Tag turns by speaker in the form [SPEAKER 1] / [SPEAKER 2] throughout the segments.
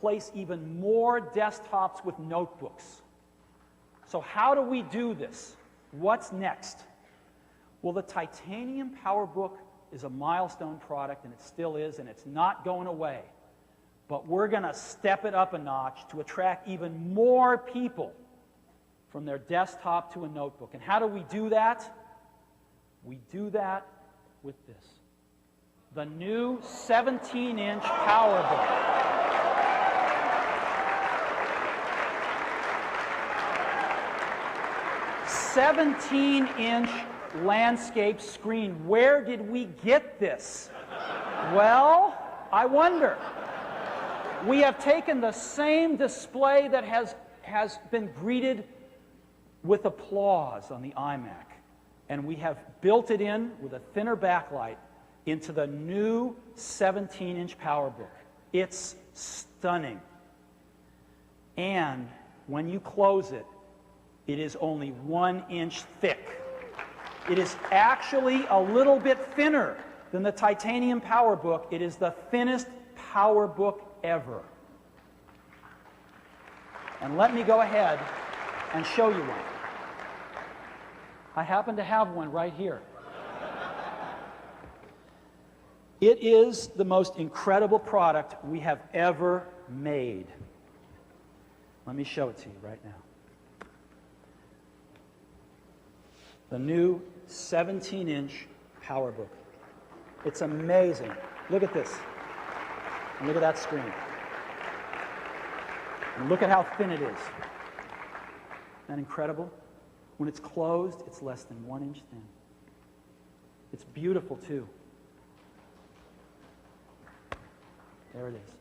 [SPEAKER 1] replace even more desktops with notebooks. So how do we do this? What's next? Well, the titanium PowerBook is a milestone product, and it still is, and it's not going away. But we're going to step it up a notch to attract even more people from their desktop to a notebook. And how do we do that? We do that with this. The new 17-inch PowerBook. 17-inch landscape screen. Where did we get this? Well, I wonder. We have taken the same display that has been greeted with applause on the iMac, and we have built it in with a thinner backlight into the new 17-inch PowerBook. It's stunning. And when you close it, it is only 1 inch thick. It is actually a little bit thinner than the titanium PowerBook. It is the thinnest PowerBook ever. And let me go ahead and show you one. I happen to have one right here. It is the most incredible product we have ever made. Let me show it to you right now. The new 17-inch PowerBook. It's amazing. Look at this. And look at that screen. And look at how thin it is. Isn't that incredible? When it's closed, it's less than 1 inch thin. It's beautiful, too. There it is.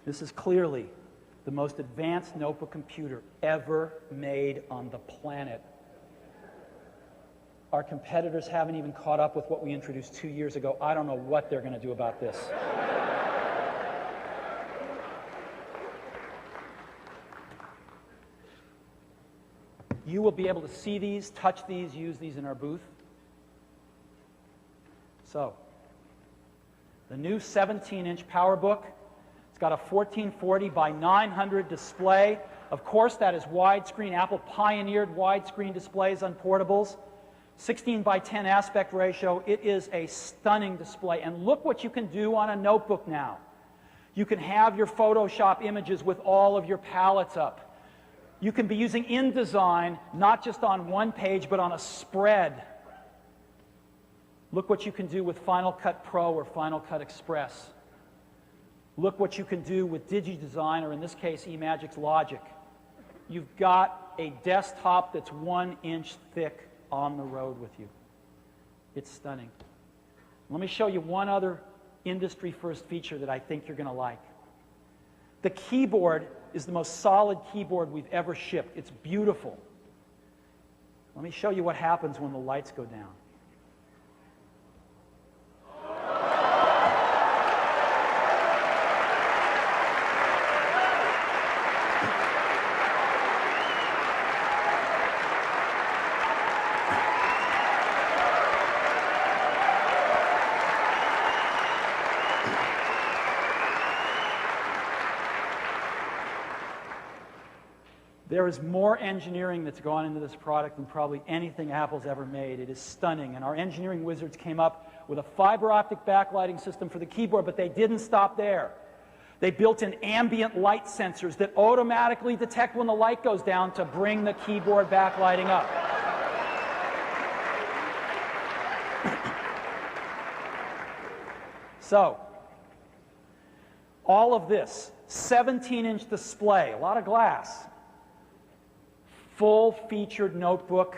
[SPEAKER 1] This is clearly the most advanced notebook computer ever made on the planet. Our competitors haven't even caught up with what we introduced 2 years ago. I don't know what they're going to do about this. You will be able to see these, touch these, use these in our booth. So, the new 17-inch PowerBook. It's got a 1440 by 900 display. Of course, that is widescreen. Apple pioneered widescreen displays on portables. 16 by 10 aspect ratio. It is a stunning display. And look what you can do on a notebook now. You can have your Photoshop images with all of your palettes up. You can be using InDesign not just on one page, but on a spread. Look what you can do with Final Cut Pro or Final Cut Express. Look what you can do with DigiDesign, or in this case, eMagic's Logic. You've got a desktop that's 1 inch thick on the road with you. It's stunning. Let me show you one other industry-first feature that I think you're going to like. The keyboard is the most solid keyboard we've ever shipped. It's beautiful. Let me show you what happens when the lights go down. There is more engineering that's gone into this product than probably anything Apple's ever made. It is stunning. And our engineering wizards came up with a fiber optic backlighting system for the keyboard, but they didn't stop there. They built in ambient light sensors that automatically detect when the light goes down to bring the keyboard backlighting up. So, all of this, 17-inch display, a lot of glass. Full-featured notebook,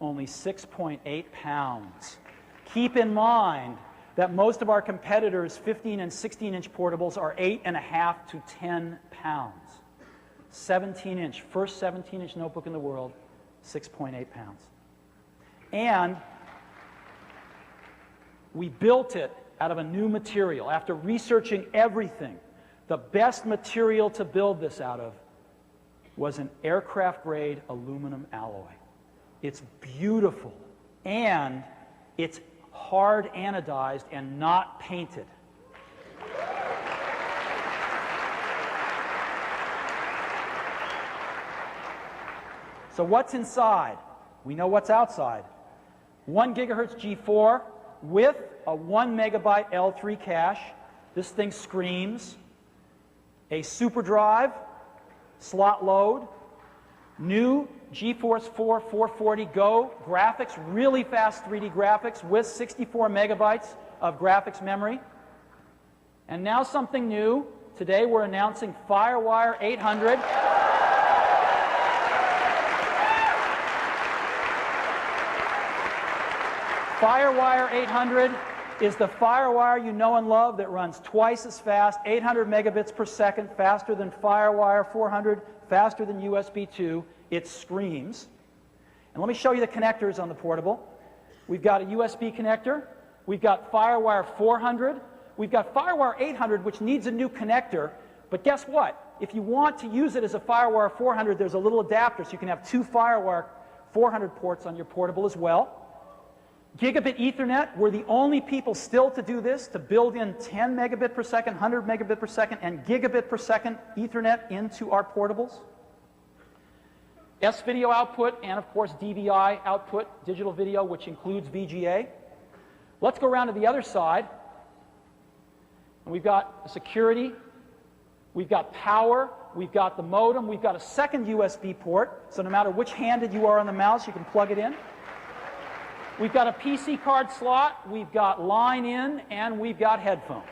[SPEAKER 1] only 6.8 pounds. Keep in mind that most of our competitors' 15 and 16-inch portables are 8.5 to 10 pounds. 17-inch, first 17-inch notebook in the world, 6.8 pounds. And we built it out of a new material. After researching everything, the best material to build this out of was an aircraft-grade aluminum alloy. It's beautiful, and it's hard anodized and not painted. So what's inside? We know what's outside. 1 gigahertz G4 with a 1 megabyte L3 cache. This thing screams. A super drive, slot load, new GeForce 4 440 Go graphics, really fast 3D graphics with 64 megabytes of graphics memory. And now something new. Today we're announcing FireWire 800. FireWire 800 is the FireWire you know and love that runs twice as fast, 800 megabits per second, faster than FireWire 400, faster than USB 2. It screams. And let me show you the connectors on the portable. We've got a USB connector. We've got FireWire 400. We've got FireWire 800, which needs a new connector. But guess what? If you want to use it as a FireWire 400, there's a little adapter, so you can have 2 FireWire 400 ports on your portable as well. Gigabit Ethernet, we're the only people still to do this, to build in 10 megabit per second, 100 megabit per second, and gigabit per second Ethernet into our portables. S-video output, and of course DVI output, digital video, which includes VGA. Let's go around to the other side. And we've got security, we've got power, we've got the modem, we've got a second USB port, so no matter which handed you are on the mouse, you can plug it in. We've got a PC card slot, we've got line in, and we've got headphones.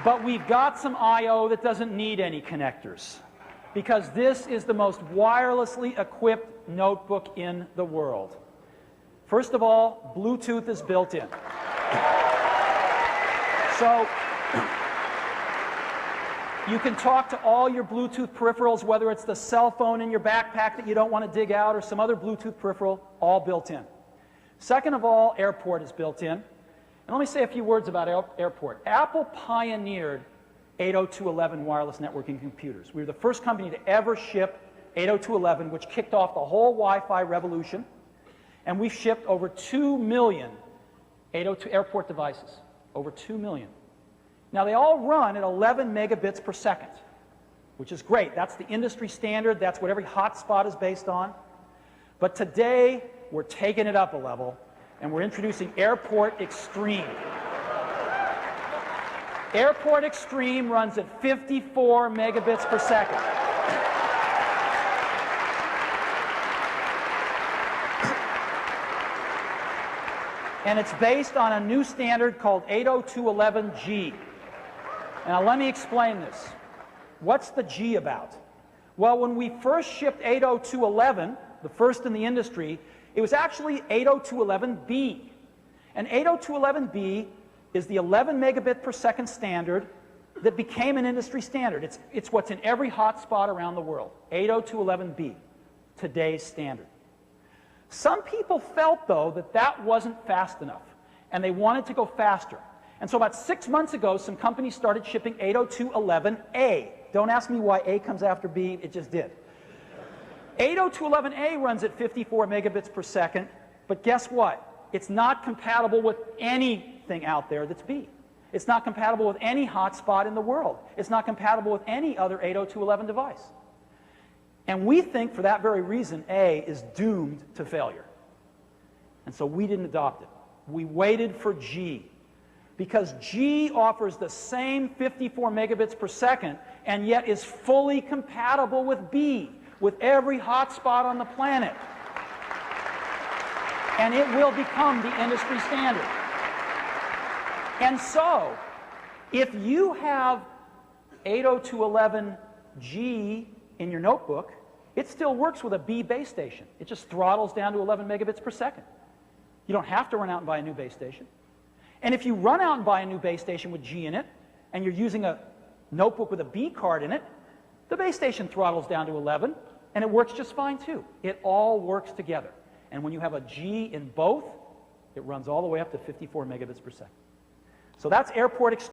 [SPEAKER 1] But we've got some I/O that doesn't need any connectors, because this is the most wirelessly equipped notebook in the world. First of all, Bluetooth is built in. So you can talk to all your Bluetooth peripherals, whether it's the cell phone in your backpack that you don't want to dig out or some other Bluetooth peripheral, all built in. Second of all, AirPort is built in. And let me say a few words about AirPort. Apple pioneered 802.11 wireless networking computers. We were the first company to ever ship 802.11, which kicked off the whole Wi-Fi revolution. And we've shipped over 2 million 802 AirPort devices. Over 2 million. Now, they all run at 11 megabits per second, which is great. That's the industry standard. That's what every hotspot is based on. But today, we're taking it up a level, and we're introducing AirPort Extreme. AirPort Extreme runs at 54 megabits per second. And it's based on a new standard called 802.11g. Now, let me explain this. What's the G about? Well, when we first shipped 802.11, the first in the industry, it was actually 802.11b. And 802.11b is the 11 megabit per second standard that became an industry standard. It's what's in every hotspot around the world. 802.11b, today's standard. Some people felt, though, that that wasn't fast enough, and they wanted to go faster. And so about 6 months ago, some companies started shipping 802.11a. Don't ask me why A comes after B, it just did. 802.11a runs at 54 megabits per second, but guess what? It's not compatible with anything out there that's B. It's not compatible with any hotspot in the world. It's not compatible with any other 802.11 device. And we think, for that very reason, A is doomed to failure. And so we didn't adopt it. We waited for G, because G offers the same 54 megabits per second and yet is fully compatible with B, with every hotspot on the planet. And it will become the industry standard. And so, if you have 802.11g in your notebook, it still works with a B base station. It just throttles down to 11 megabits per second. You don't have to run out and buy a new base station. And if you run out and buy a new base station with G in it, and you're using a notebook with a B card in it, the base station throttles down to 11, and it works just fine too. It all works together. And when you have a G in both, It runs all the way up to 54 megabits per second. So that's airport